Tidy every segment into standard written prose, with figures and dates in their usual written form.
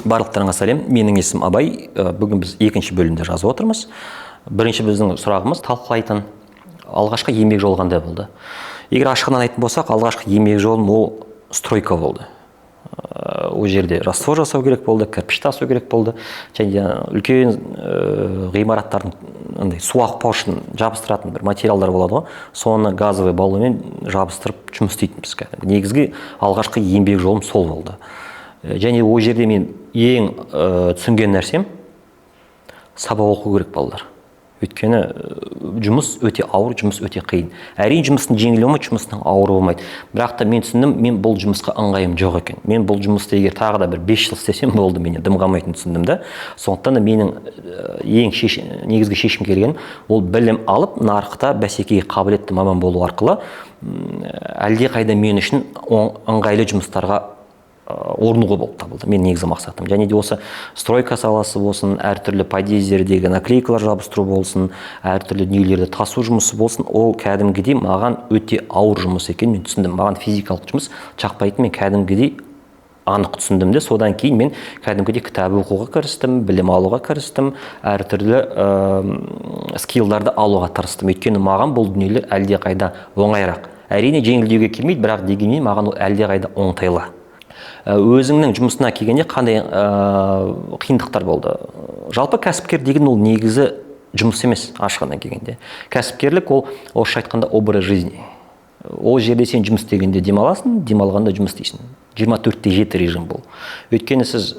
Барлықтарыңа сәлем. Менің есімім Абай. Бүгін біз екінші бөлімде жазып отырмыз. Бірінші біздің сұрағымыз талқылайтын алғашқы еңбек жолы қандай болды. Егер ашығынан айтатын болсақ, алғашқы еңбек жолым ол стройка болды. Ол жерде раствор жасау керек болды, кірпіш тасу керек болды. Және үлкен ғимараттардың су ақпау үшін жабыстыратын бір материалдар болады ғой. Соны газовый баллонмен жабыстырып жұмыс істейтінбіз. Негізгі алғашқы еңбек жолым сол болды. Және ол жерде мен ең түсінген нәрсем сабақ оқу керек балалар. Өйткені жұмыс өте ауыр, жұмыс өте қиын. Әрине жұмыстың жеңіл болмайды, жұмыстың ауыр болмайды. Бірақ та мен түсіндім, мен бұл жұмысқа ыңғайым жоқ екен. Мен бұл жұмысты егер тағы да бір 5 жыл істесем болды, менен дым қалмайтынын түсіндім да. Сондықтан да менің ең негізгі шешім келген ол білім алып, нарықта бәсекеге қабілетті маман болу арқылы әлде қайда мен үшін ыңғайлы жұмыстарға орнығу болып табылды. Мен негізі мақсатым. Және де осы стройка саласы болсын, әртүрлі подъездердегі наклейкалар жабыстыру болсын, әртүрлі дүниелерді тасу жұмысы болсын, ол кәдімгідей маған өте ауыр жұмыс екен. Мен түсіндім, маған физикалық жұмыс жақпайтын, мен кәдімгідей анық түсіндім де, содан кейін мен кәдімгідей кітап оқуға кірістім, білім алуға кірістім, әртүрлі скиллдарды алуға тырыстым. Өйткені маған бұл дүниелер әлде қайда оңайырақ. Әрине жеңілдеуге келмейді, бірақ дегенмен маған ол әлде қайда оңтайлы. Өзіңнің жұмысына келгенде қандай қиындықтар болды? Жалпы кәсіпкер деген ол негізі жұмыс емес, ашығынан келгенде. Кәсіпкерлік ол орысша айтқанда образ жизни. Ол жерде сен жұмыс істегенде демаласың, демалғанда жұмыс істейсің. 24/7 режим бұл. Өйткені сіз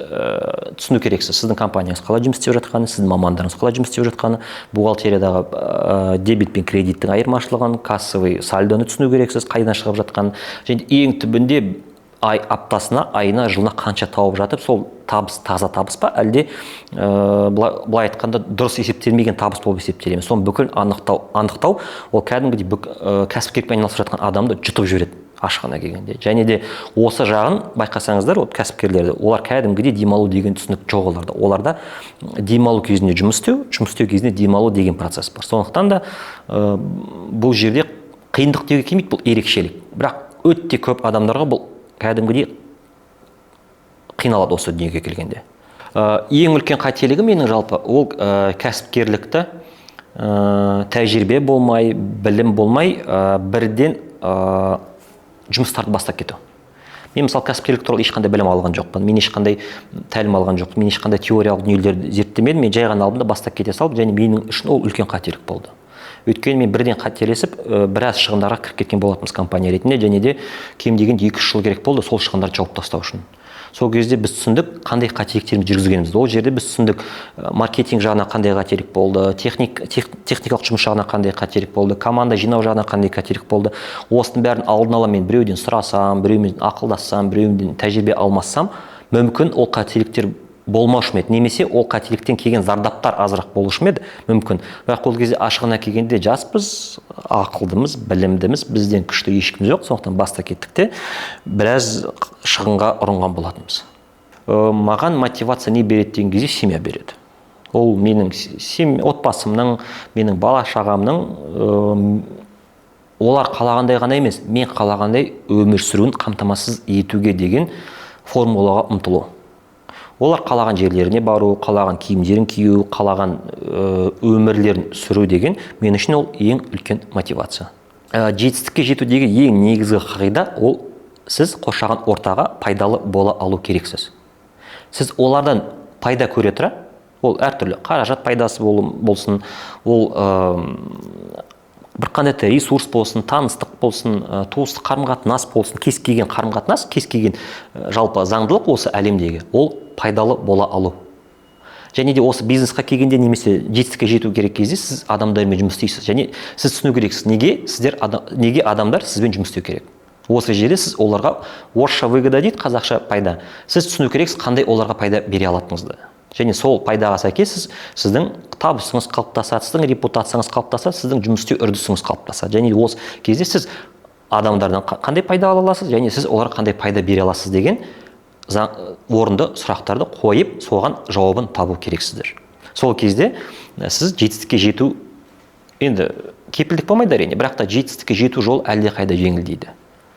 түсіну керексіз, сіздің компанияңыз қалай жұмыс істеп жатқаны, сіздің мамандарыңыз қалай жұмыс істеп жатқаны, бухгалтериядағы дебет пен кредиттің айырмашылығын, кассовый сальдоны түсіну керексіз, қайдан шығып жатқанын. Және ең түбінде аптасына, айына, жылына қанша тауып жатып, сол табыс таза табыс па, әлде былай айтқанда дұрыс есептелмеген табыс болып есептелеміз. Соны бүкіл анықтау, ол кәдімгідей кәсіпкерлікпен айналысып жатқан адамды жұтып жібереді, ашығына келгенде. Және де осы жағын байқасаңыздар, кәсіпкерлерді, олар кәдімгідей демалу деген түсінік жоқ оларда. Оларда демалу кезінде жұмыс істеу кезінде демалу деген процесс бар. Сондықтан да бұл жерде қиындық деуге келмейді, бұл ерекшелік. Бірақ өте көп адамдарға бұл кәдімгідей қиналады осы дүниеге келгенде. Ең үлкен қателігі менің жалпы ол кәсіпкерлікті тәжірибе болмай, білім болмай, бірден жұмыстарды бастап кету. Мен мысалы кәсіпкерлік туралы ешқандай білім алған жоқпын, мен ешқандай тәлім алған жоқпын, мен ешқандай теориялық дүниелерді зерттемедім, мен жай ғана алдым да бастап кете салып, және менің үшін ол үлкен қателік болды. Өйткені мен бірден қателесіп, біраз шығындарға кіріп кеткен болатынбыз компания ретінде, және де кем дегенде 2-3 жыл керек болды сол шығындарды жауып тастау үшін. Сол кезде біз түсіндік, қандай қателіктерімізді жүргізгенімізді. Ол жерде біз түсіндік, маркетинг жағынан қандай қателік болды, техникалық жұмыс жағынан қандай қателік болды, команда жинау жағынан қандай қателік болды. Осының бәрін алдын ала мен біреуден сұрасам, біреумен ақылдассам, біреуден тәжірибе алмассам, мүмкін ол қателіктер болмаушы ма еді, немесе ол қателіктен келген зардаптар азырақ болушы ма еді, мүмкін. Бірақ ол кезде ашығына келгенде жаспыз, ақылдымыз, білімдіміз, бізден күшті ешкім жоқ, сондықтан баста кеттік те біраз шығынға ұрынған болатынбыз. Маған мотивация не береді деген кезде семья береді. Ол менің отбасымның, менің бала шағамның олар қалағандай ғана емес, мен қалағандай өмір сүруін қамтамасыз етуге деген формулаға ұмтылу. Олар қалаған жерлеріне бару, қалаған киімдерін кию, қалаған өмірлерін сүру деген мен үшін ол ең үлкен мотивация. Жетістікке жетудегі ең негізгі қағида ол сіз қоршаған ортаға пайдалы бола алу керексіз. Сіз олардан пайда көре тұра, ол әртүрлі қаражат пайдасы болсын, ол бір қандай ресурс болсын, таныстық болсын, туыстық қарым-қатынас болсын, кез келген қарым-қатынас, кез келген жалпы заңдылық осы әлемдегі, ол пайдалы бола алу. Және де осы бизнесқа келгенде немесе жетістікке жету керек кезде сіз адамдармен жұмыс істейсіз. Және сіз түсіну керексіз, неге адамдар сізбен жұмыс істеу керек. Осы жерде сіз оларға орысша выгода дейді, қазақша пайда. Сіз түсіну керексіз, қандай оларға пайда бере алатыныңызды. Және сол пайдаға сәйкес сіздің табысыңыз қалыптасады, сіздің репутацияңыз қалыптасады, сіздің жұмыс істеу үрдісіңіз қалыптасады. Және осы кезде сіз адамдардан қандай пайда ала аласыз, және сіз оларға қандай пайда бере аласыз деген орынды сұрақтарды қойып, соған жауабын табу керексіздер. Сол кезде сіз жетістікке жету, енді кепілдік болмайды әрине, бірақ та жетістікке жету жол әлде қайда жеңілдейді.